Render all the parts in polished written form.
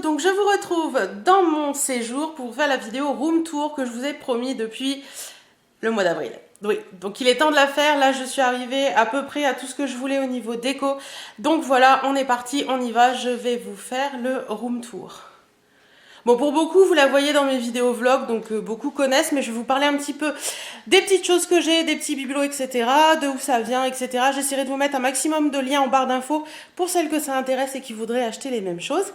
donc je vous retrouve dans mon séjour pour vous faire la vidéo room tour que je vous ai promis depuis le mois d'avril. Oui, donc il est temps de la faire. Là, je suis arrivée à peu près à tout ce que je voulais au niveau déco. Donc voilà, on est parti, on y va. Je vais vous faire le room tour. Bon, pour beaucoup, vous la voyez dans mes vidéos vlog, donc beaucoup connaissent, mais je vais vous parler un petit peu des petites choses que j'ai, des petits bibelots, etc., de où ça vient, etc. J'essaierai de vous mettre un maximum de liens en barre d'infos pour celles que ça intéresse et qui voudraient acheter les mêmes choses.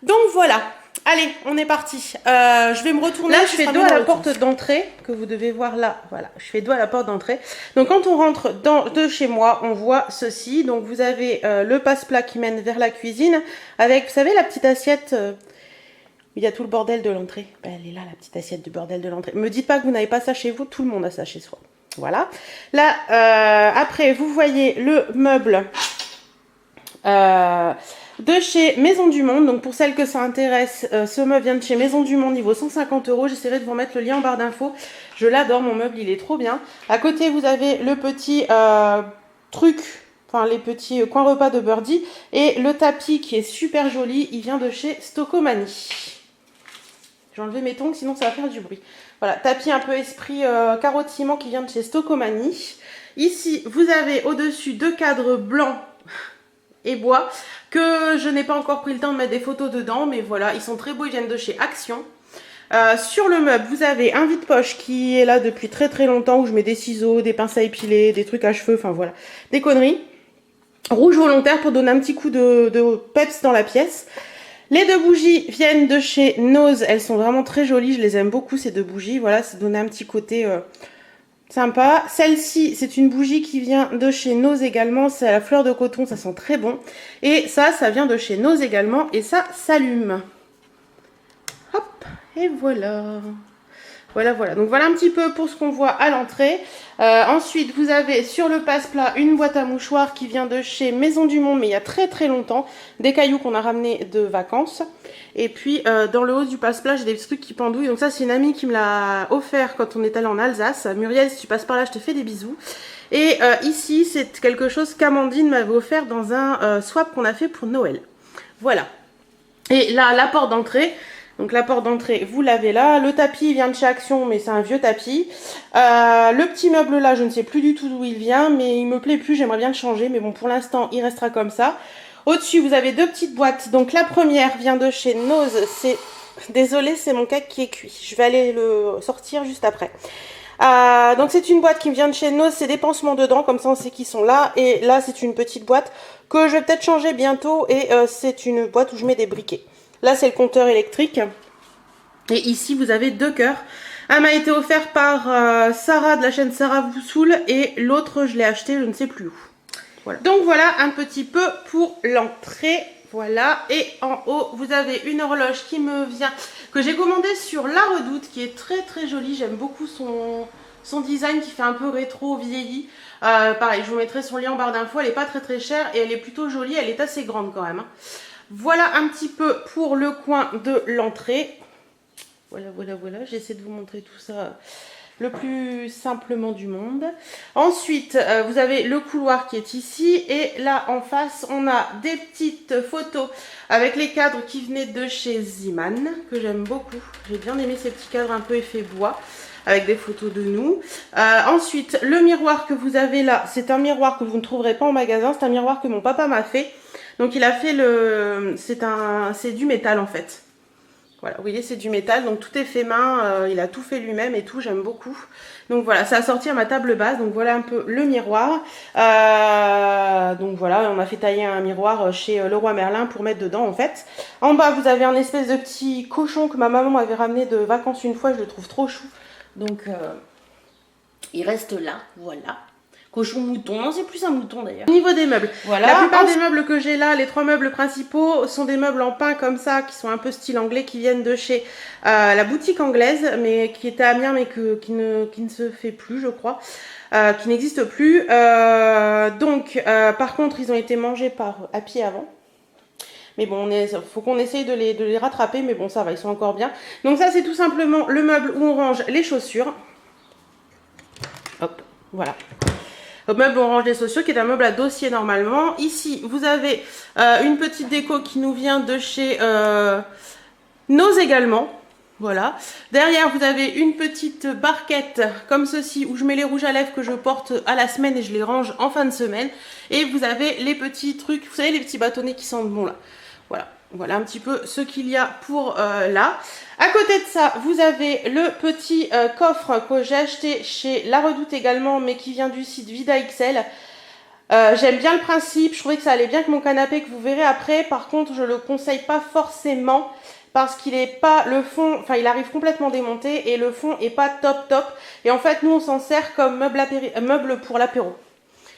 Donc voilà, allez, on est parti. Je vais me retourner. Là, je fais dos à la porte d'entrée, que vous devez voir là. Voilà, je fais dos à la porte d'entrée. Donc quand on rentre de chez moi, on voit ceci. Donc vous avez le passe-plat qui mène vers la cuisine, avec, vous savez, la petite assiette... il y a tout le bordel de l'entrée. Ben, elle est là, la petite assiette du bordel de l'entrée. Me dites pas que vous n'avez pas ça chez vous. Tout le monde a ça chez soi. Voilà. Là, après, vous voyez le meuble de chez Maison du Monde. Donc, pour celles que ça intéresse, ce meuble vient de chez Maison du Monde, niveau 150 €. J'essaierai de vous mettre le lien en barre d'infos. Je l'adore, mon meuble, il est trop bien. À côté, vous avez le petit truc... Enfin, les petits coins repas de Birdie. Et le tapis qui est super joli, il vient de chez Stocomanie. J'ai enlevé mes tongs, sinon ça va faire du bruit. Voilà, tapis un peu esprit carotiment qui vient de chez Stocomanie. Ici, vous avez au-dessus deux cadres blancs et bois que je n'ai pas encore pris le temps de mettre des photos dedans. Mais voilà, ils sont très beaux, ils viennent de chez Action. Sur le meuble, vous avez un vide-poche qui est là depuis très très longtemps où je mets des ciseaux, des pinces à épiler, des trucs à cheveux, enfin voilà, des conneries. Rouge volontaire pour donner un petit coup de peps dans la pièce. Les deux bougies viennent de chez Nose. Elles sont vraiment très jolies. Je les aime beaucoup, ces deux bougies. Voilà, ça donne un petit côté sympa. Celle-ci, c'est une bougie qui vient de chez Nose également. C'est à la fleur de coton. Ça sent très bon. Et ça vient de chez Nose également. Et ça s'allume. Hop, et voilà. Voilà, voilà. Donc voilà un petit peu pour ce qu'on voit à l'entrée. Ensuite, vous avez sur le passe-plat une boîte à mouchoirs qui vient de chez Maison du Monde, mais il y a très très longtemps. Des cailloux qu'on a ramenés de vacances. Et puis, dans le haut du passe-plat, j'ai des petits trucs qui pendouillent. Donc ça, c'est une amie qui me l'a offert quand on est allé en Alsace. Muriel, si tu passes par là, je te fais des bisous. Et ici, c'est quelque chose qu'Amandine m'avait offert dans un swap qu'on a fait pour Noël. Voilà. Et là, la porte d'entrée... Donc la porte d'entrée, vous l'avez là. Le tapis vient de chez Action, mais c'est un vieux tapis. Le petit meuble là, je ne sais plus du tout d'où il vient, mais il me plaît plus, j'aimerais bien le changer. Mais bon, pour l'instant, il restera comme ça. Au-dessus, vous avez deux petites boîtes. Donc la première vient de chez Nose. Désolée, c'est mon cake qui est cuit. Je vais aller le sortir juste après. Donc c'est une boîte qui vient de chez Nose. C'est des pansements dedans, comme ça on sait qu'ils sont là. Et là, c'est une petite boîte que je vais peut-être changer bientôt. Et c'est une boîte où je mets des briquets. Là, c'est le compteur électrique. Et ici, vous avez deux cœurs. Un m'a été offert par Sarah de la chaîne Sarah vous saoule. Et l'autre, je l'ai acheté, je ne sais plus où. Voilà. Donc voilà un petit peu pour l'entrée. Voilà. Et en haut, vous avez une horloge qui me vient, que j'ai commandée sur La Redoute, qui est très très jolie. J'aime beaucoup son design qui fait un peu rétro vieilli. Pareil, je vous mettrai son lien en barre d'infos. Elle n'est pas très très chère et elle est plutôt jolie. Elle est assez grande quand même. Voilà un petit peu pour le coin de l'entrée. Voilà, voilà, voilà. J'essaie de vous montrer tout ça le plus simplement du monde. Ensuite, vous avez le couloir qui est ici. Et là, en face, on a des petites photos avec les cadres qui venaient de chez Ziman, que j'aime beaucoup. J'ai bien aimé ces petits cadres un peu effet bois, avec des photos de nous. Ensuite, le miroir que vous avez là, c'est un miroir que vous ne trouverez pas en magasin. C'est un miroir que mon papa m'a fait. Donc il a fait c'est du métal en fait. Voilà, vous voyez, c'est du métal, donc tout est fait main, il a tout fait lui-même et tout, j'aime beaucoup. Donc voilà, ça a sorti à ma table basse, donc voilà un peu le miroir. Donc voilà, on a fait tailler un miroir chez Leroy Merlin pour mettre dedans en fait. En bas, vous avez un espèce de petit cochon que ma maman m'avait ramené de vacances une fois, je le trouve trop chou. Donc il reste là, voilà. Cochon mouton, non c'est plus un mouton d'ailleurs. Au niveau des meubles, voilà. La plupart des meubles que j'ai là, les trois meubles principaux, sont des meubles en pin comme ça, qui sont un peu style anglais, qui viennent de chez la boutique anglaise, mais qui était à Amiens, mais qui ne se fait plus je crois, qui n'existe plus. Par contre ils ont été mangés par Happy avant. Mais bon, faut qu'on essaye de les rattraper, mais bon ça va, ils sont encore bien. Donc ça c'est tout simplement le meuble où on range les chaussures. Hop, voilà. meuble où on range les sociaux, qui est un meuble à dossier normalement. Ici, vous avez une petite déco qui nous vient de chez Nose également. Voilà. Derrière, vous avez une petite barquette comme ceci où je mets les rouges à lèvres que je porte à la semaine et je les range en fin de semaine. Et vous avez les petits trucs, vous savez, les petits bâtonnets qui sentent bon là. Voilà. Voilà un petit peu ce qu'il y a pour là. À côté de ça, vous avez le petit coffre que j'ai acheté chez La Redoute également, mais qui vient du site Vida XL. J'aime bien le principe, je trouvais que ça allait bien avec mon canapé, que vous verrez après. Par contre, je le conseille pas forcément parce qu'il est pas le fond, enfin il arrive complètement démonté et le fond est pas top. Et en fait, nous on s'en sert comme meuble pour l'apéro.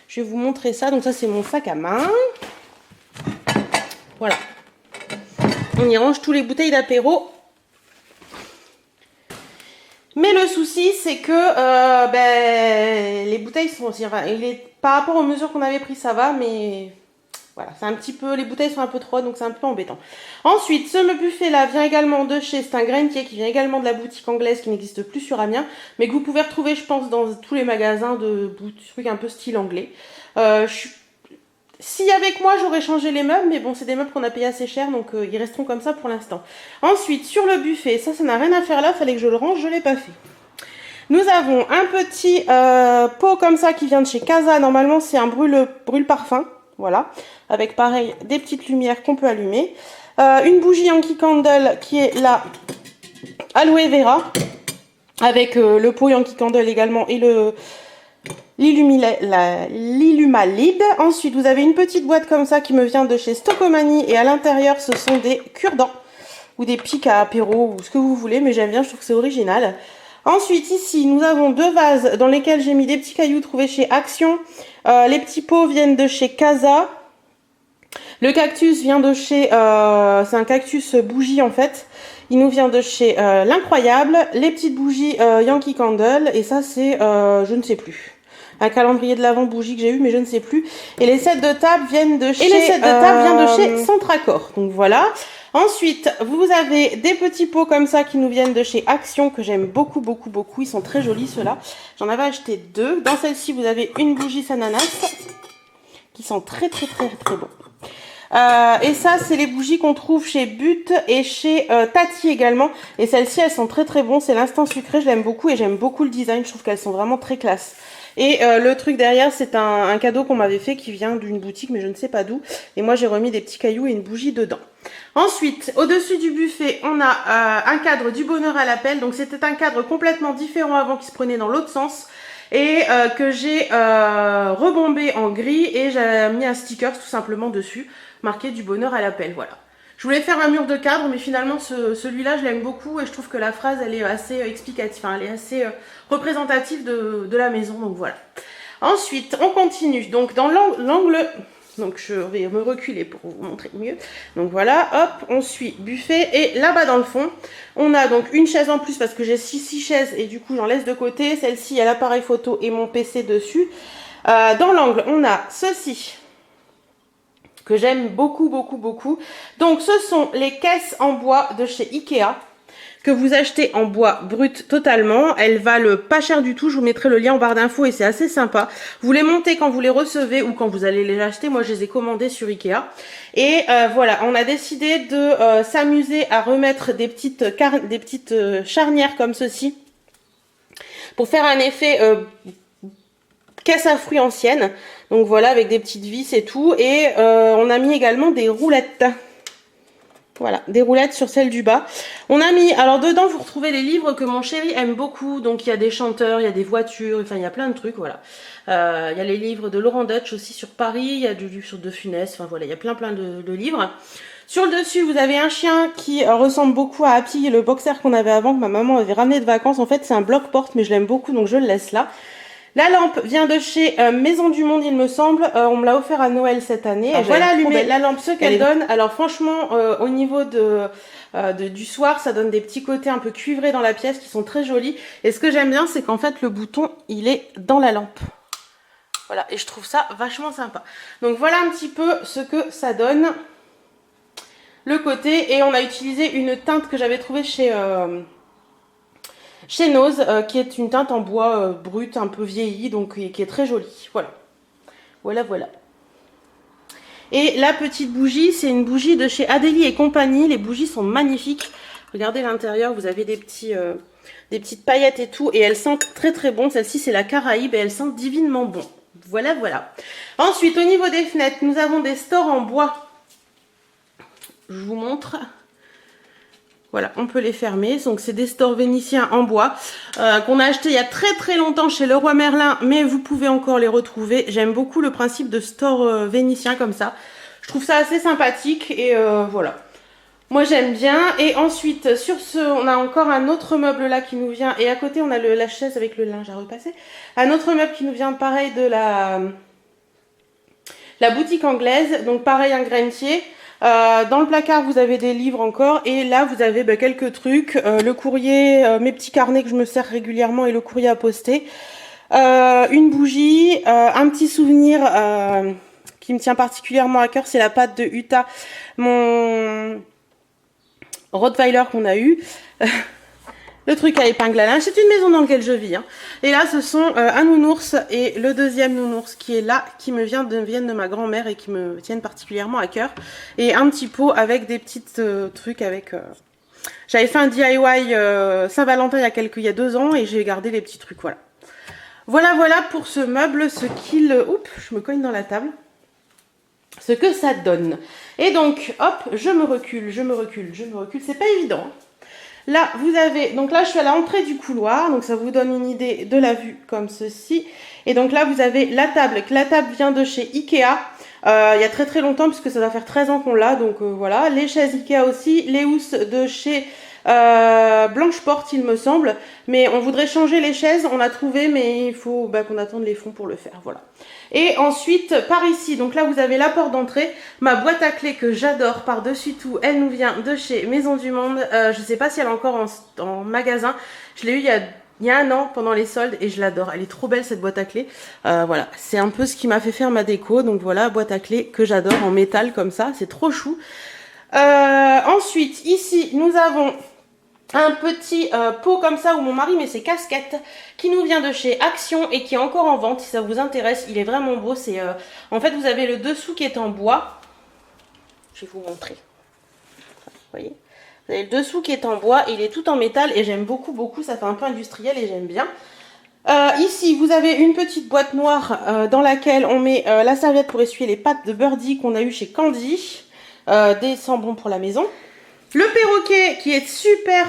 Je vais vous montrer ça. Donc ça c'est mon sac à main. Voilà. On y range tous les bouteilles d'apéro. Mais le souci, c'est que les bouteilles sont aussi... Enfin, par rapport aux mesures qu'on avait prises, ça va, mais voilà, c'est un petit peu... Les bouteilles sont un peu trop, donc c'est un peu embêtant. Ensuite, ce buffet-là vient également de chez... C'est un grainier qui vient également de la boutique anglaise qui n'existe plus sur Amiens, mais que vous pouvez retrouver, je pense, dans tous les magasins de trucs un peu style anglais. Si avec moi j'aurais changé les meubles, mais bon c'est des meubles qu'on a payé assez cher, donc ils resteront comme ça pour l'instant. Ensuite sur le buffet, ça n'a rien à faire là, fallait que je le range, je l'ai pas fait. Nous avons un petit pot comme ça qui vient de chez Casa, normalement c'est un brûle parfum, voilà, avec pareil des petites lumières qu'on peut allumer. Une bougie Yankee Candle qui est la Aloe Vera, avec le pot Yankee Candle également et l'Illumalide. Ensuite, vous avez une petite boîte comme ça qui me vient de chez Stockomanie et à l'intérieur, ce sont des cure-dents ou des pics à apéro ou ce que vous voulez, mais j'aime bien, je trouve que c'est original. Ensuite, ici, nous avons deux vases dans lesquels j'ai mis des petits cailloux trouvés chez Action. Les petits pots viennent de chez Casa. Le cactus vient de chez... c'est un cactus bougie en fait. Il nous vient de chez L'Incroyable. Les petites bougies Yankee Candle. Et ça, c'est... je ne sais plus. Un calendrier de l'Avent bougie que j'ai eu, mais je ne sais plus. Et les sets de table viennent de chez... Et les sets de table viennent de chez Centracor. Donc voilà. Ensuite, vous avez des petits pots comme ça qui nous viennent de chez Action, que j'aime beaucoup. Ils sont très jolis, ceux-là. J'en avais acheté deux. Dans celle-ci, vous avez une bougie ananas, qui sont très bons. Et ça, c'est les bougies qu'on trouve chez But et chez Tati également. Et celles-ci, elles sont très bonnes. C'est l'instant sucré, je l'aime beaucoup et j'aime beaucoup le design. Je trouve qu'elles sont vraiment très classe. Et le truc derrière, c'est un cadeau qu'on m'avait fait qui vient d'une boutique, mais je ne sais pas d'où. Et moi, j'ai remis des petits cailloux et une bougie dedans. Ensuite, au-dessus du buffet, on a un cadre du bonheur à l'appel. Donc, c'était un cadre complètement différent avant qui se prenait dans l'autre sens. Et que j'ai rebombé en gris et j'ai mis un sticker tout simplement dessus, marqué du bonheur à l'appel, voilà. Je voulais faire un mur de cadre, mais finalement celui-là je l'aime beaucoup et je trouve que la phrase elle est assez explicative, enfin elle est assez représentative de la maison, donc voilà. Ensuite on continue, donc dans l'angle, donc je vais me reculer pour vous montrer mieux. Donc voilà, hop, on suit buffet et là-bas dans le fond, on a donc une chaise en plus parce que j'ai 6 chaises et du coup j'en laisse de côté. Celle-ci, il y a l'appareil photo et mon PC dessus. Dans l'angle, on a ceci que j'aime beaucoup. Donc ce sont les caisses en bois de chez Ikea que vous achetez en bois brut totalement. Elles valent pas cher du tout. Je vous mettrai le lien en barre d'infos et c'est assez sympa. Vous les montez quand vous les recevez ou quand vous allez les acheter. Moi, je les ai commandées sur Ikea. Et voilà, on a décidé de s'amuser à remettre des petites charnières comme ceci pour faire un effet caisse à fruits ancienne. Donc voilà, avec des petites vis et tout. Et on a mis également des roulettes. Voilà, des roulettes sur celle du bas. On a mis, alors dedans vous retrouvez les livres que mon chéri aime beaucoup. Donc il y a des chanteurs, il y a des voitures, enfin il y a plein de trucs, voilà. Il y a les livres de Laurent Deutsch aussi sur Paris, il y a du livre sur De Funès, enfin voilà, il y a plein de livres. Sur le dessus, vous avez un chien qui ressemble beaucoup à Happy, le boxer qu'on avait avant, que ma maman avait ramené de vacances. En fait c'est un bloc-porte, mais je l'aime beaucoup, donc je le laisse là. La lampe vient de chez Maison du Monde, il me semble. On me l'a offert à Noël cette année. Et voilà allumé la lampe, ce qu'elle donne. Alors franchement, au niveau du soir, ça donne des petits côtés un peu cuivrés dans la pièce qui sont très jolis. Et ce que j'aime bien, c'est qu'en fait, le bouton, il est dans la lampe. Voilà, et je trouve ça vachement sympa. Donc voilà un petit peu ce que ça donne. Le côté, et on a utilisé une teinte que j'avais trouvée chez Nose, qui est une teinte en bois brut, un peu vieilli, donc qui est très jolie. Voilà. Voilà, voilà. Et la petite bougie, c'est une bougie de chez Adélie et compagnie. Les bougies sont magnifiques. Regardez l'intérieur, vous avez des petites paillettes et tout. Et elles sentent très très bon. Celle-ci, c'est la Caraïbe et elles sentent divinement bon. Voilà, voilà. Ensuite, au niveau des fenêtres, nous avons des stores en bois. Je vous montre. Voilà, on peut les fermer. Donc, c'est des stores vénitiens en bois qu'on a acheté il y a très très longtemps chez Leroy Merlin. Mais vous pouvez encore les retrouver. J'aime beaucoup le principe de store vénitien comme ça. Je trouve ça assez sympathique et voilà. Moi, j'aime bien. Et ensuite, sur ce, on a encore un autre meuble là qui nous vient. Et à côté, on a la chaise avec le linge à repasser. Un autre meuble qui nous vient pareil de la boutique anglaise. Donc, pareil, un grainetier. Dans le placard, vous avez des livres encore. Et là, vous avez quelques trucs. Le courrier, mes petits carnets que je me sers régulièrement et le courrier à poster. Une bougie, un petit souvenir qui me tient particulièrement à cœur. C'est la pâte de Utah, mon Rottweiler qu'on a eu. Le truc à épingle à linge. C'est une maison dans laquelle je vis. Hein. Et là, ce sont un nounours et le deuxième nounours qui est là, qui viennent de ma grand-mère et qui me tiennent particulièrement à cœur. Et un petit pot avec des petits trucs avec... J'avais fait un DIY Saint-Valentin il y a 2 ans et j'ai gardé les petits trucs, voilà. Voilà pour ce meuble, ce qu'il... Oups, je me cogne dans la table. Ce que ça donne. Et donc, hop, je me recule. C'est pas évident. Là, vous avez... Donc là, je suis à l'entrée du couloir. Donc, ça vous donne une idée de la vue comme ceci. Et donc là, vous avez la table. La table vient de chez Ikea. Il y a très très longtemps, puisque ça va faire 13 ans qu'on l'a. Donc voilà. Les chaises Ikea aussi. Les housses de chez... Blanche Porte il me semble, mais on voudrait changer les chaises, on a trouvé, mais il faut qu'on attende les fonds pour le faire, voilà. Et ensuite par ici, donc là vous avez la porte d'entrée, ma boîte à clés que j'adore par-dessus tout, elle nous vient de chez Maison du Monde. Je sais pas si elle est encore en magasin, je l'ai eu il y a 1 an pendant les soldes et je l'adore, elle est trop belle cette boîte à clés. Voilà, c'est un peu ce qui m'a fait faire ma déco, donc voilà, boîte à clés que j'adore en métal comme ça, c'est trop chou. Ensuite ici nous avons un petit pot comme ça où mon mari met ses casquettes, qui nous vient de chez Action et qui est encore en vente si ça vous intéresse. Il est vraiment beau. C'est en fait vous avez le dessous qui est en bois. Je vais vous montrer. Vous voyez, vous avez le dessous qui est en bois. Il est tout en métal et j'aime beaucoup. Ça fait un peu industriel et j'aime bien. Ici vous avez une petite boîte noire dans laquelle on met la serviette pour essuyer les pattes de Birdie qu'on a eu chez Candy. Des sambons pour la maison. Le perroquet qui est super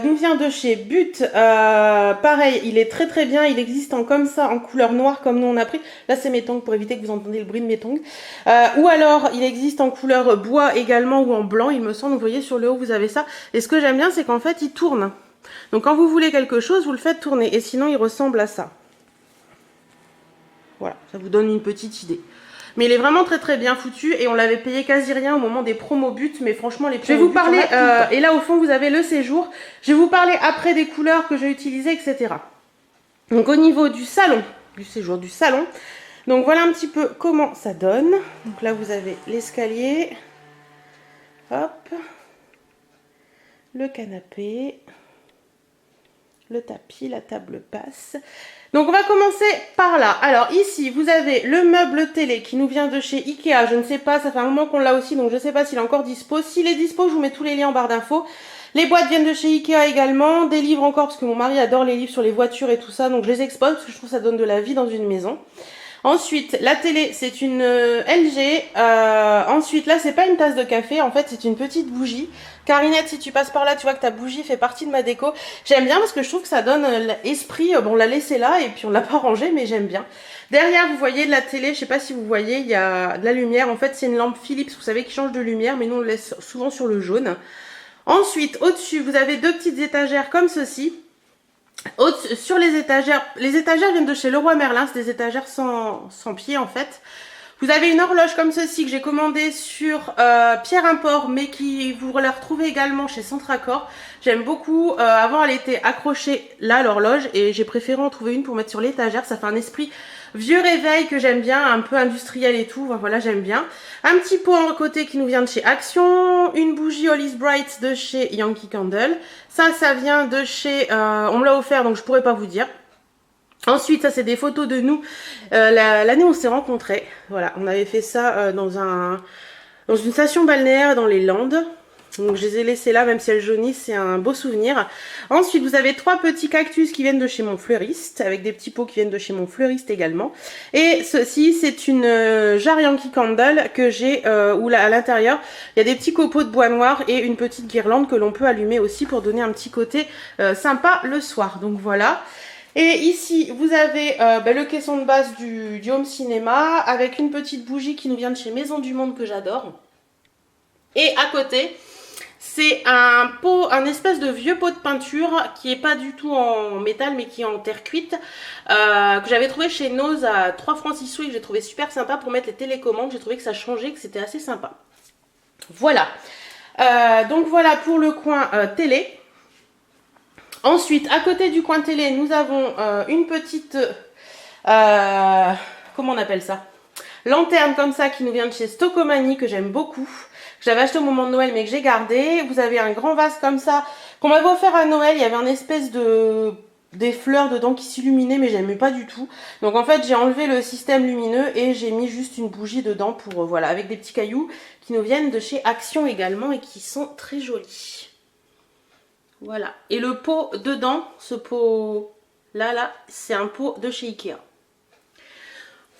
nous vient de chez But. Pareil, il est très bien. Il existe comme ça, en couleur noire comme nous on a pris. Là c'est mes tongs pour éviter que vous entendiez le bruit de mes tongs. Ou alors il existe en couleur bois également ou en blanc il me semble. Vous voyez sur le haut vous avez ça. Et ce que j'aime bien c'est qu'en fait il tourne. Donc quand vous voulez quelque chose vous le faites tourner. Et sinon il ressemble à ça. Voilà, ça vous donne une petite idée. Mais il est vraiment très bien foutu et on l'avait payé quasi rien au moment des promos But, mais franchement les promos. Je vais vous parler, et là au fond vous avez le séjour. Je vais vous parler après des couleurs que j'ai utilisées, etc. Donc au niveau du salon, du séjour du salon, donc voilà un petit peu comment ça donne. Donc là vous avez l'escalier, hop, le canapé, le tapis, la table basse. Donc on va commencer par là. Alors ici vous avez le meuble télé qui nous vient de chez Ikea. Je ne sais pas, ça fait un moment qu'on l'a aussi, donc je ne sais pas s'il est encore dispo. S'il est dispo, je vous mets tous les liens en barre d'infos. Les boîtes viennent de chez Ikea également. Des livres encore, parce que mon mari adore les livres sur les voitures et tout ça. Donc je les expose parce que je trouve que ça donne de la vie dans une maison. Ensuite, la télé, c'est une LG. Ensuite, là, c'est pas une tasse de café. En fait, c'est une petite bougie. Carinette, si tu passes par là, tu vois que ta bougie fait partie de ma déco. J'aime bien parce que je trouve que ça donne l'esprit. Bon, on l'a laissé là et puis on l'a pas rangé, mais j'aime bien. Derrière, vous voyez de la télé. Je sais pas si vous voyez, il y a de la lumière. En fait, c'est une lampe Philips, vous savez, qui change de lumière, mais nous, on le laisse souvent sur le jaune. Ensuite, au-dessus, vous avez 2 petites étagères comme ceci. Sur les étagères viennent de chez Leroy Merlin, c'est des étagères sans pied en fait. Vous avez une horloge comme ceci que j'ai commandée sur Pierre Import, mais qui vous la retrouvez également chez Centracor. J'aime beaucoup, avant elle était accrochée là l'horloge et j'ai préféré en trouver une pour mettre sur l'étagère, ça fait un esprit vieux réveil que j'aime bien, un peu industriel et tout, voilà j'aime bien. Un petit pot en côté qui nous vient de chez Action, une bougie All is Bright de chez Yankee Candle. Ça vient de chez, on me l'a offert donc je pourrais pas vous dire. Ensuite, ça c'est des photos de nous l'année où on s'est rencontrés. Voilà, on avait fait ça dans une station balnéaire dans les Landes. Donc je les ai laissés là, même si elles jaunissent, c'est un beau souvenir. Ensuite, vous avez 3 petits cactus qui viennent de chez mon fleuriste, avec des petits pots qui viennent de chez mon fleuriste également. Et ceci, c'est une jarre Yankee Candle que j'ai, où là, à l'intérieur, il y a des petits copeaux de bois noir et une petite guirlande que l'on peut allumer aussi pour donner un petit côté sympa le soir. Donc voilà. Et ici, vous avez le caisson de base du Home Cinéma, avec une petite bougie qui nous vient de chez Maison du Monde que j'adore. Et à côté, c'est un pot, un espèce de vieux pot de peinture qui est pas du tout en métal mais qui est en terre cuite, que j'avais trouvé chez Nose à 3 francs 6 sous et que j'ai trouvé super sympa pour mettre les télécommandes. J'ai trouvé que ça changeait, que c'était assez sympa. Voilà. Donc voilà pour le coin télé. Ensuite, à côté du coin télé, nous avons une petite, comment on appelle ça? Lanterne comme ça qui nous vient de chez Stockomanie, que j'aime beaucoup. Que j'avais acheté au moment de Noël mais que j'ai gardé. Vous avez un grand vase comme ça qu'on m'avait offert à Noël. Il y avait un espèce des fleurs dedans qui s'illuminaient mais j'aimais pas du tout. Donc en fait j'ai enlevé le système lumineux et j'ai mis juste une bougie dedans pour voilà, avec des petits cailloux qui nous viennent de chez Action également et qui sont très jolis. Voilà. Et le pot dedans, ce pot là, c'est un pot de chez Ikea.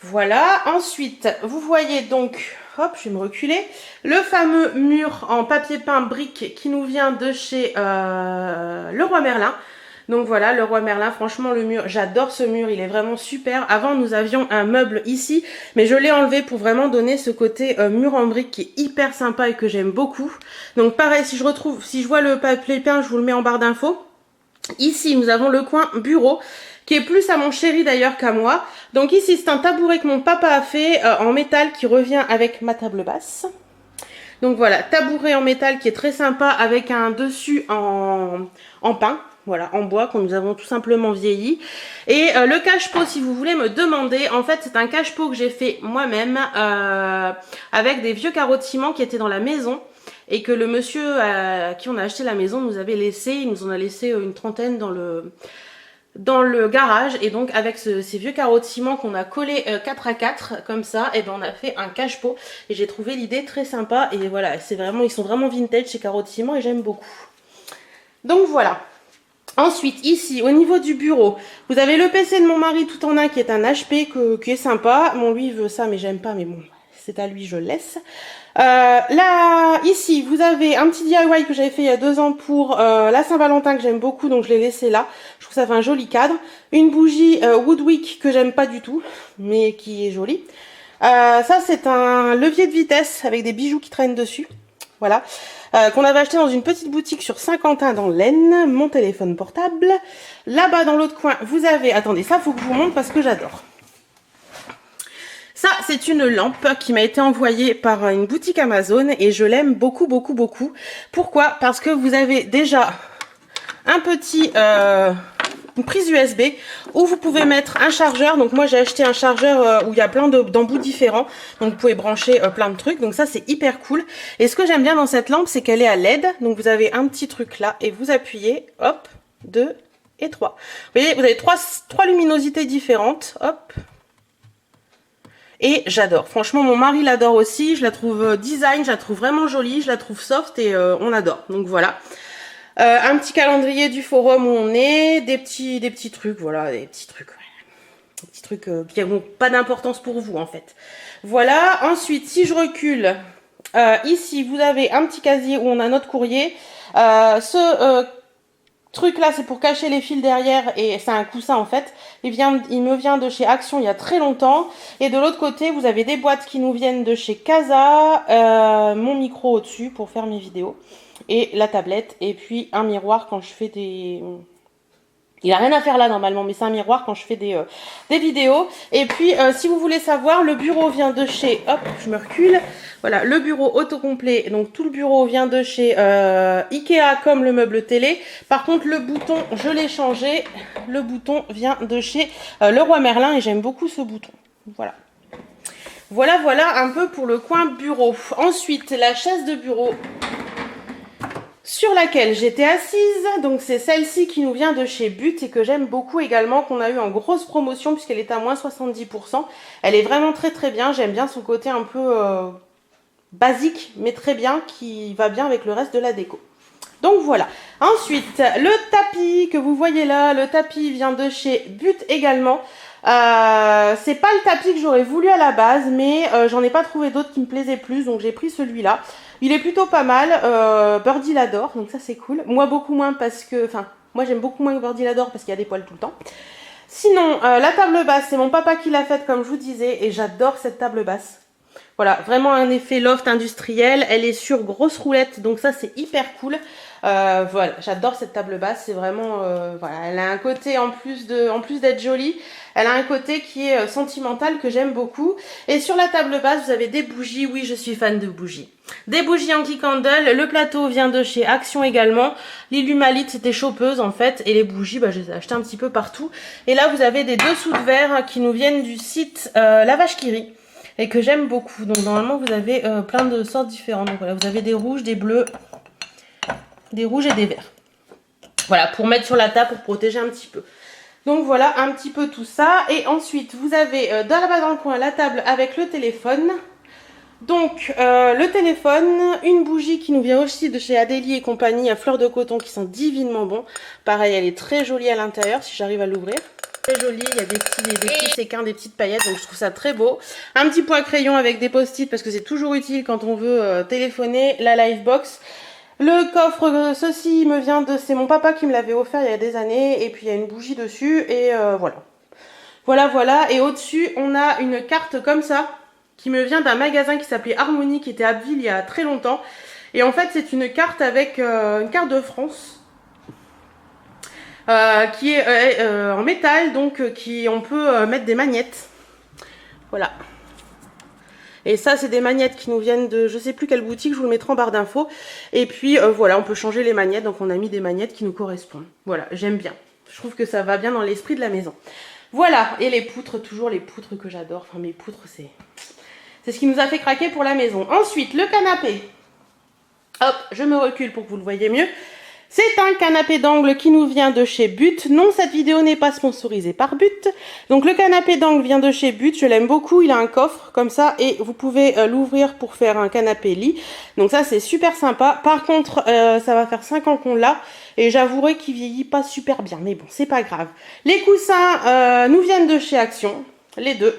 Voilà. Ensuite, vous voyez donc, hop, je vais me reculer, le fameux mur en papier peint brique qui nous vient de chez Leroy Merlin. Donc voilà, Leroy Merlin, franchement le mur, j'adore ce mur, il est vraiment super. Avant nous avions un meuble ici, mais je l'ai enlevé pour vraiment donner ce côté mur en brique qui est hyper sympa et que j'aime beaucoup. Donc pareil, si je vois le papier peint, je vous le mets en barre d'infos. Ici, nous avons le coin bureau, qui est plus à mon chéri d'ailleurs qu'à moi. Donc ici, c'est un tabouret que mon papa a fait en métal qui revient avec ma table basse. Donc voilà, tabouret en métal qui est très sympa avec un dessus en pin. Voilà, en bois, que nous avons tout simplement vieilli. Et le cache-pot, si vous voulez me demander, en fait, c'est un cache-pot que j'ai fait moi-même avec des vieux carreaux de ciment qui étaient dans la maison et que le monsieur à qui on a acheté la maison nous avait laissé. Il nous en a laissé une trentaine dans le garage. Et donc, avec ces vieux carreaux de ciment qu'on a collés 4 à 4, comme ça, et ben on a fait un cache-pot. Et j'ai trouvé l'idée très sympa. Et voilà, c'est vraiment, ils sont vraiment vintage ces carreaux de ciment et j'aime beaucoup. Donc voilà. Ensuite, ici, au niveau du bureau, vous avez le PC de mon mari tout en un qui est un HP qui est sympa. Bon, lui, il veut ça, mais j'aime pas, mais bon, c'est à lui, je le laisse. Là, ici, vous avez un petit DIY que j'avais fait il y a 2 ans pour la Saint-Valentin que j'aime beaucoup, donc je l'ai laissé là. Je trouve que ça fait un joli cadre. Une bougie Woodwick que j'aime pas du tout, mais qui est jolie. Ça, c'est un levier de vitesse avec des bijoux qui traînent dessus. Voilà. Qu'on avait acheté dans une petite boutique sur Saint-Quentin dans l'Aisne. Mon téléphone portable. Là-bas, dans l'autre coin, vous avez... Attendez, ça, faut que je vous montre parce que j'adore. Ça, c'est une lampe qui m'a été envoyée par une boutique Amazon et je l'aime beaucoup, beaucoup, beaucoup. Pourquoi? Parce que vous avez déjà un petit... une prise USB où vous pouvez mettre un chargeur. Donc moi j'ai acheté un chargeur où il y a plein d'embouts différents, donc vous pouvez brancher plein de trucs, donc ça c'est hyper cool. Et ce que j'aime bien dans cette lampe, c'est qu'elle est à LED, donc vous avez un petit truc là et vous appuyez, hop, 2 et 3. Vous voyez, vous avez trois luminosités différentes, hop. Et j'adore, franchement mon mari l'adore aussi, je la trouve design, je la trouve vraiment jolie, je la trouve soft et on adore, donc voilà. Un petit calendrier du forum où on est, des petits trucs, voilà, des petits trucs qui n'ont pas d'importance pour vous en fait. Voilà, ensuite si je recule, ici vous avez un petit casier où on a notre courrier. Ce truc là c'est pour cacher les fils derrière et c'est un coussin en fait. Il me vient de chez Action il y a très longtemps. Et de l'autre côté vous avez des boîtes qui nous viennent de chez Casa, mon micro au-dessus pour faire mes vidéos. Et la tablette, et puis un miroir quand je fais des... Il n'a rien à faire là normalement, mais c'est un miroir quand je fais des vidéos. Et puis, si vous voulez savoir, le bureau vient de chez... Hop, je me recule. Voilà, le bureau autocomplet. Donc, tout le bureau vient de chez Ikea comme le meuble télé. Par contre, le bouton, je l'ai changé. Le bouton vient de chez Leroy Merlin et j'aime beaucoup ce bouton. Voilà. Voilà un peu pour le coin bureau. Ensuite, la chaise de bureau. sur laquelle j'étais assise. Donc c'est celle-ci qui nous vient de chez But et que j'aime beaucoup également, qu'on a eu en grosse promotion puisqu'elle est à moins 70%. Elle est vraiment très très bien, j'aime bien son côté un peu basique mais très bien, qui va bien avec le reste de la déco. Donc voilà. Ensuite, le tapis que vous voyez là, le tapis vient de chez But également. C'est pas le tapis que j'aurais voulu à la base, mais j'en ai pas trouvé d'autres qui me plaisaient plus, donc j'ai pris celui-là. Il est plutôt pas mal, Birdie l'adore, donc ça c'est cool. Moi beaucoup moins parce que, enfin, moi j'aime beaucoup moins que Birdie l'adore parce qu'il y a des poils tout le temps. Sinon, la table basse, c'est mon papa qui l'a faite comme je vous disais, et j'adore cette table basse. Voilà, vraiment un effet loft industriel, elle est sur grosse roulette, donc ça c'est hyper cool. Voilà, j'adore cette table basse, c'est vraiment, voilà, elle a un côté en plus d'être jolie, elle a un côté qui est sentimental que j'aime beaucoup. Et sur la table basse, vous avez des bougies, oui je suis fan de bougies. Des bougies anti-candle, le plateau vient de chez Action également, l'illumalite c'était chopeuse en fait, et les bougies, bah, je les ai achetées un petit peu partout. Et là vous avez des dessous de verre qui nous viennent du site La Vache qui rit, et que j'aime beaucoup. Donc normalement vous avez plein de sortes différentes. Donc voilà, vous avez des rouges, des bleus, des rouges et des verts. Voilà, pour mettre sur la table, pour protéger un petit peu. Donc voilà un petit peu tout ça. Et ensuite vous avez là-bas dans le coin la table avec le téléphone. Donc le téléphone, une bougie qui nous vient aussi de chez Adélie et compagnie à fleur de coton qui sont divinement bons. Pareil, elle est très jolie à l'intérieur si j'arrive à l'ouvrir. Très jolie, il y a des petits séquins, des petites paillettes, donc je trouve ça très beau. Un petit point crayon avec des post-it parce que c'est toujours utile quand on veut téléphoner. La Livebox. Le coffre, ceci me vient de... C'est mon papa qui me l'avait offert il y a des années. Et puis il y a une bougie dessus et voilà. Voilà. Et au-dessus, on a une carte comme ça qui me vient d'un magasin qui s'appelait Harmonie, qui était à Abbeville il y a très longtemps. Et en fait, c'est une carte avec une carte de France. Qui est en métal, donc on peut mettre des magnettes. Voilà. Et ça, c'est des magnettes qui nous viennent de je sais plus quelle boutique, je vous le mettrai en barre d'infos. Et puis voilà, on peut changer les magnettes, donc on a mis des magnettes qui nous correspondent. Voilà, j'aime bien. Je trouve que ça va bien dans l'esprit de la maison. Voilà, et les poutres, toujours les poutres que j'adore. Enfin, mes poutres, c'est ce qui nous a fait craquer pour la maison. Ensuite, le canapé. Hop, je me recule pour que vous le voyez mieux. C'est un canapé d'angle qui nous vient de chez But. Non, cette vidéo n'est pas sponsorisée par But. Donc le canapé d'angle vient de chez But. Je l'aime beaucoup. Il a un coffre comme ça et vous pouvez l'ouvrir pour faire un canapé lit. Donc ça, c'est super sympa. Par contre, ça va faire 5 ans qu'on l'a et j'avouerai qu'il vieillit pas super bien. Mais bon, c'est pas grave. Les coussins nous viennent de chez Action. Les deux.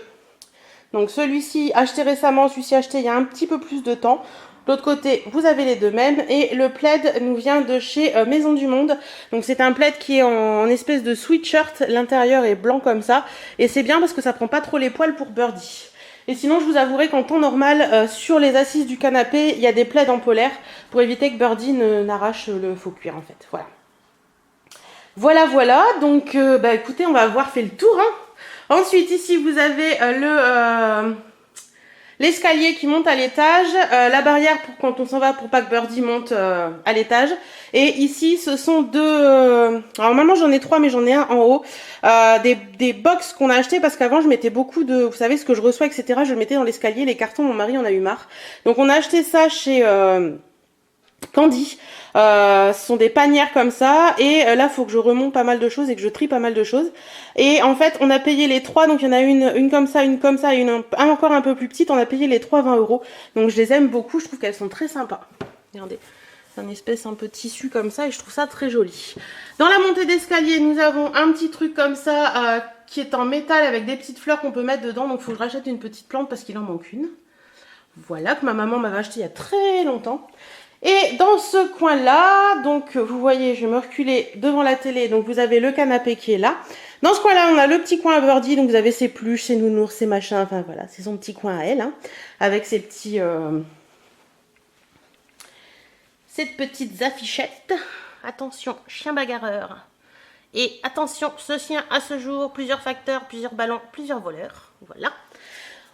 Donc celui-ci acheté récemment, celui-ci acheté il y a un petit peu plus de temps. De l'autre côté, vous avez les deux mêmes. Et le plaid nous vient de chez Maison du Monde. Donc c'est un plaid qui est en espèce de sweatshirt. L'intérieur est blanc comme ça. Et c'est bien parce que ça prend pas trop les poils pour Birdie. Et sinon, je vous avouerai qu'en temps normal, sur les assises du canapé, il y a des plaids en polaire pour éviter que Birdie n'arrache le faux cuir en fait. Voilà. Donc bah écoutez, on va avoir fait le tour. Ensuite, ici, vous avez l'escalier qui monte à l'étage, la barrière pour quand on s'en va pour pas que Birdie monte à l'étage. Et ici, ce sont deux... alors maintenant, j'en ai 3, mais j'en ai un en haut. Des box qu'on a acheté parce qu'avant, je mettais beaucoup de... Vous savez, ce que je reçois, etc. Je le mettais dans l'escalier. Les cartons, mon mari en a eu marre. Donc, on a acheté ça chez... Candy. Ce sont des panières comme ça et là il faut que je remonte pas mal de choses et que je trie pas mal de choses et en fait on a payé les 3, donc il y en a une comme ça, une comme ça et une encore un peu plus petite. On a payé les 3 20 €, donc je les aime beaucoup, je trouve qu'elles sont très sympas. Regardez, c'est un espèce un peu tissu comme ça et je trouve ça très joli. Dans la montée d'escalier, nous avons un petit truc comme ça qui est en métal avec des petites fleurs qu'on peut mettre dedans, donc il faut que je rachète une petite plante parce qu'il en manque une. Voilà, que ma maman m'avait acheté il y a très longtemps. Et dans ce coin-là, donc vous voyez, je vais me reculer devant la télé, donc vous avez le canapé qui est là. Dans ce coin-là, on a le petit coin à Birdie, donc vous avez ses peluches, ses nounours, ses machins, enfin voilà, c'est son petit coin à elle, avec ses petits... ces petites affichettes. Attention, chien bagarreur. Et attention, ce chien a ce jour plusieurs facteurs, plusieurs ballons, plusieurs voleurs. Voilà.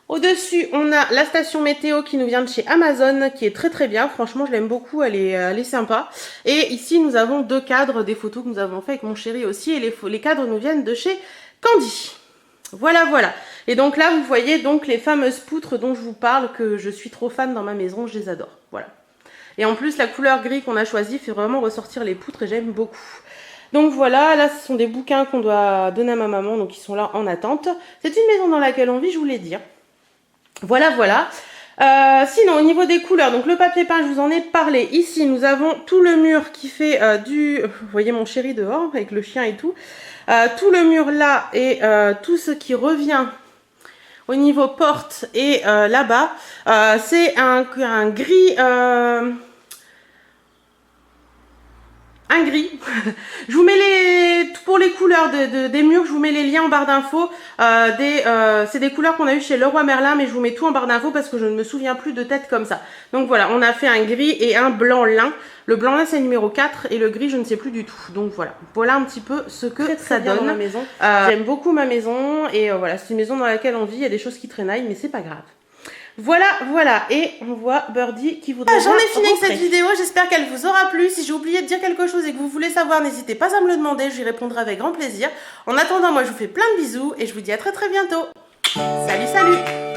Au-dessus, on a la station météo qui nous vient de chez Amazon, qui est très très bien. Franchement, je l'aime beaucoup, elle est sympa. Et ici, nous avons 2 cadres, des photos que nous avons fait avec mon chéri aussi. Et les cadres nous viennent de chez Candy. Voilà. Et donc là, vous voyez donc les fameuses poutres dont je vous parle, que je suis trop fan dans ma maison, je les adore. Voilà. Et en plus, la couleur gris qu'on a choisie fait vraiment ressortir les poutres et j'aime beaucoup. Donc voilà, là ce sont des bouquins qu'on doit donner à ma maman, donc ils sont là en attente. C'est une maison dans laquelle on vit, je voulais dire. Voilà, voilà. Sinon, au niveau des couleurs, donc le papier peint, je vous en ai parlé. Ici, nous avons tout le mur qui fait vous voyez mon chéri dehors, avec le chien et tout. Tout le mur là et tout ce qui revient au niveau porte et là-bas, c'est un gris... un gris. Je vous mets pour les couleurs des murs, je vous mets les liens en barre d'infos. C'est des couleurs qu'on a eu chez Leroy Merlin, mais je vous mets tout en barre d'infos parce que je ne me souviens plus de tête comme ça. Donc voilà, on a fait un gris et un blanc lin. Le blanc lin c'est numéro 4 et le gris je ne sais plus du tout. Donc voilà, voilà un petit peu ce que ça donne. Dans ma maison. J'aime beaucoup ma maison et voilà, c'est une maison dans laquelle on vit. Il y a des choses qui traînaillent, mais c'est pas grave. Voilà, voilà, et on voit Birdie qui voudrait j'en ai fini avec cette vidéo, j'espère qu'elle vous aura plu. Si j'ai oublié de dire quelque chose et que vous voulez savoir, n'hésitez pas à me le demander, je lui répondrai avec grand plaisir. En attendant, moi je vous fais plein de bisous et je vous dis à très bientôt. Salut, salut!